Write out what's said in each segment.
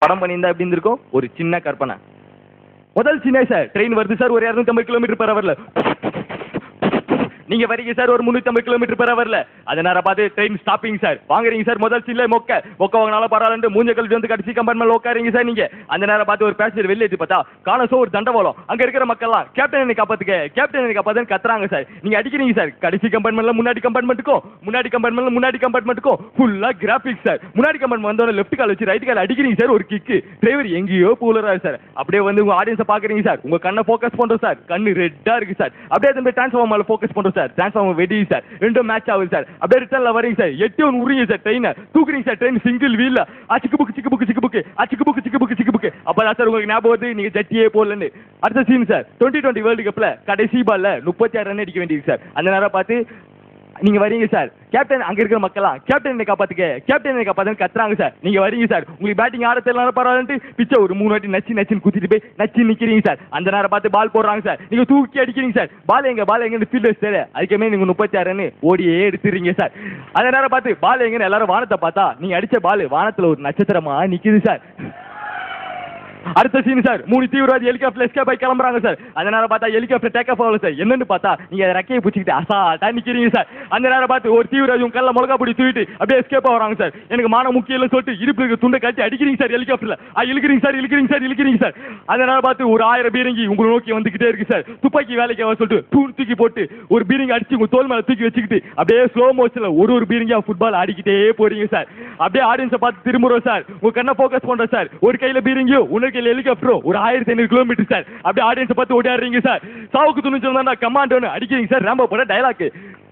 படம் பண்ணியிருந்தா எப்படி இருந்திருக்கும்? ஒரு சின்ன கற்பனை. முதல் சீனே சார், ட்ரெயின் வருது சார், ஒரு 250 km/h. நீங்க வரீங்க சார் ஒரு 350 km/h. அத நேரா பார்த்து ட்ரெயின் ஸ்டாப்பிங் சார். வாங்குறீங்க சார் முதல் சீன்ல மொக்க வாங்கினாலும் பரவாயில்ல, மூஞ்ச கழிச்சு வந்து கடைசி கம்பார்ட்மெண்ட்ல உட்காரீங்க சார். நீங்க அந்த நேரம் பார்த்து ஒரு பேசஞ்சர் வெளியே எடுத்து பார்த்தா காணசோ ஒரு தண்டவாளம். அங்க இருக்கிற மக்கள்லாம் கேப்டன் என்னை காப்பாத்துக்க, கேப்டன் என்னை காப்பாத்துன்னு கத்துறாங்க சார். நீங்க அடிக்கிறீங்க சார் கடைசி கம்பார்ட்மெண்ட்ல முன்னாடி கம்பார்ட்மெண்ட்டுக்கும் ஃபுல்லா கிராபிக்ஸ் சார். முன்னாடி கம்பார்ட்மெண்ட் வந்தோட லெஃப்ட் கால் வச்சு ரைட் கால் அடிக்கிறீங்க சார், ஒரு கிக்கு. டிரைவர் எங்கேயோ போலறாரு சார். அப்படியே வந்து உங்க ஆடியன்ஸை பாக்குறீங்க சார், உங்க கண்ணை ஃபோக்கஸ் பண்றோம் சார், கண்ணு ரெட்டா இருக்கு சார். அப்படியே அந்த டிரான்ஸ்ஃபார்மர்ல ஃபோக்கஸ் பண்றோம் சார், டிரான்ஸ்ஃபார்மர் வெடி சார், ரெண்டும் மேட்ச் ஆகுது சார். அப்படியே ரிட்டர்ன்ல வரீங்க சார், 8 உருங்க சார், ட்ரெயினை தூக்குறீங்க சார், ட்ரெயின் சிங்கிள் வீல்ல சிக்கு புக்கு. அப்பதான் சார் உங்களுக்கு ஞாபகம் வருது நீங்க ஜட்டியே போடலன்னு. அடுத்த சீன் சார், 2020 வேர்ல்டு கப்ல கடைசி பால்ல 36 ரன் அடிக்க வேண்டியது சார். அந்த நேரம் பார்த்து நீங்க வரீங்க சார், கேப்டன் அங்க இருக்கிற மக்கள்லாம் கேப்டன் என்னை காப்பாத்துன்னு கத்துறாங்க சார். நீங்க வரீங்க சார், உங்களுக்கு பேட்டிங் ஆட தெரியல பரவாயில்ல பிச்சை ஒரு 3 வாட்டி நச்சு குத்திட்டு போய் நச்சு நிக்கிறீங்க சார். அந்த நேரம் பார்த்து பால் போடுறாங்க சார், நீங்க தூக்கி அடிக்கிறீங்க சார். பால் எங்க ஃபீல்டர்ஸ் சார், அதுக்குமே நீங்க 36 ரன் ஓடியே எடுத்துறீங்க சார். அந்த நேரம் பார்த்து பால் எங்கன்னு எல்லாரும் வானத்தை பார்த்தா நீங்க அடிச்ச பால் வானத்துல ஒரு நட்சத்திரமா நிக்குது சார். அடுத்த சீன் சார், 3 தீவிரவாதி ஹெலிகாப்டர் எஸ்கேப் ஆகி கிளம்புறாங்க சார். அந்த நேரம் பார்த்தா ஹெலிகாப்டர் டேக் ஆஃப் ஆகல சார். என்னன்னு பார்த்தா நீங்க ரெக்கையை பிடிச்சிக்கிட்டு அசால்ட்டா நிக்கிறீங்க சார். அந்த நேரம் பார்த்து ஒரு தீவிரவாதி உங்க கல்ல மிளகா பொடி தூக்கிட்டு அப்படியே எஸ்கேப் ஆகுறாங்க சார். எனக்கு மான முக்கியம் இல்ல சொல்லிட்டு இடுப்புல இருக்க துண்டை கட்டி அடிக்கிறீங்க சார் ஹெலிகாப்டர்ல. இழுக்கிறீங்க சார். அந்த நேரம் பார்த்து ஒரு 1000 பீரங்கி உங்களை நோக்கி வந்துகிட்டே இருக்கு சார். துப்பாக்கி வேலைக்கு சொல்லிட்டு தூக்கி போட்டு ஒரு பீரங்கி அடிச்சு உங்க தோல் மேல தூக்கி வச்சுக்கிட்டு அப்படியே ஸ்லோ மோஷன்ல ஒரு பீரங்கியா ஃபுட்பால் ஆடிக்கிட்டே போறீங்க சார். அப்படியே ஆடியன்ஸை பார்த்து திரும்புறோம் சார், உங்க கண்ணை ஃபோக்கஸ் பண்றோம் சார். ஒரு கையில பீரங்கியோ இன்னொரு கையில ஹெலிகாப்டரும் ஒரு 1500 km சார். அப்படியே ஆடியன்ஸை பார்த்து ஓடியாடுறீங்க சார். சாவுக்கு துணிச்சல் கமாண்டோன்னு அடிக்கிறீங்க சார், ராம்போ போட டயலாக்.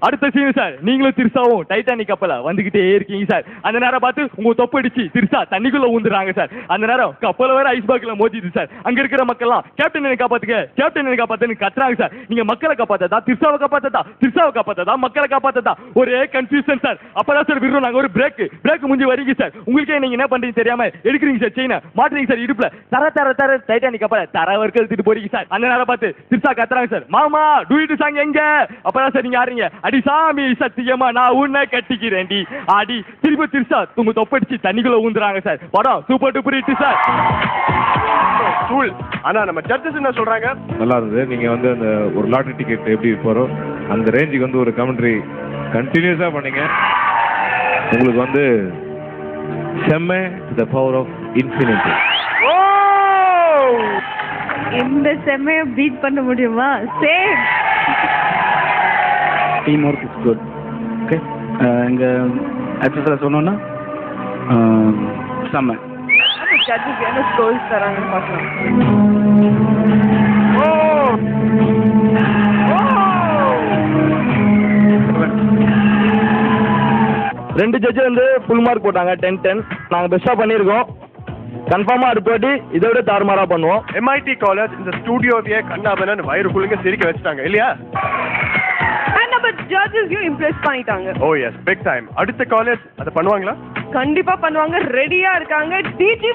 அடுத்த சீன் சார், நீங்களும் திருசாவும் டைட்டானிக் கப்பல வந்துகிட்டே இருக்கீங்க சார். அந்த நேரம் பார்த்து உங்க தொப்படிச்சு திருசா தண்ணிக்குள்ள ஊந்துறாங்க சார். அந்த நேரம் கப்பல வேற ஐஸ் பாக்ல மோதிடுது சார். அங்க இருக்கிற மக்கள்லாம் கேப்டன் என்னை காப்பாத்துன்னு கத்துறாங்க சார். நீங்க மக்களை காப்பாத்ததா திருசாவை காப்பாத்ததா மக்களை காப்பாத்ததா ஒரே கன்ஃபியூஷன் சார். அப்பதான் சார் விடுறோம் நாங்க ஒரு பிரேக் முடிஞ்சு வரீங்க சார். உங்களுக்கே நீங்க என்ன பண்றீங்க தெரியாம எடுக்கிறீங்க சார், செயினை மாட்டுறீங்க சார் இடுப்புல. தர டைட்டானிக் கப்பல தரவர்க்கு எடுத்துட்டு போறீங்க சார். அந்த நேரம் பார்த்து திருசா கத்துறாங்க சார், மாமா டூயிட்டு சாங் எங்க? அப்பதான் சார் நீங்க ஆடுறீங்க, அடி சாமி சத்தியமா நான் உன்னை கட்டிக்கிறேன்டி அடி. திருப்பி திருசா உங்க தொப்படிச்சு தண்ணிக்குள்ள ஊந்துறாங்க சார். படம் சூப்பர் டூப்பர் ஹிட் சார். ஆனா நம்ம ஜட்ஜஸ் என்ன சொல்றாங்க? நல்லா இருந்தது. நீங்க வந்து அந்த ஒரு லாட்டரி டிக்கெட் எப்படி போறோம் அந்த ரேஞ்சுக்கு வந்து ஒரு கமெண்ட்ரி கண்டினியூஸா பண்ணீங்க. உங்களுக்கு வந்து செம்ம தி பவர் ஆஃப் இன்ஃபினிட்டி. இந்த செம்மையை பீட் பண்ண முடியுமா? Same team work is good. Okay, எங்கள் ஆக்டர்ஸில் சொன்னோன்னா செம்ம. ஜட்ஜஸ் என்ன ஸ்கோர்ஸ் தராங்கன்னு பார்க்கலாம். 2 ஜட்ஜ் வந்து ஃபுல் மார்க் போட்டாங்க, 10-10. நாங்க பெஸ்டா பண்ணியிருக்கோம். கன்ஃபார்மா அடுத்த வாட்டி இதை விட தாறுமாறா பண்ணுவோம். MIT காலேஜ் இந்த ஸ்டுடியோவையே கண்ணாபனன் வயிறுக்குள்ளுங்க சிரிக்க வச்சுட்டாங்க இல்லையா? நம்ம ஜட்ஜஸையும் இம்ப்ரெஸ் பண்ணிட்டாங்க. ஓ எஸ், பிக் டைம். அடுத்த காலேஜ் அதை பண்ணுவாங்களா? கண்டிப்பா பண்ணுவாங்க, ரெடியா இருக்காங்க. டிஜி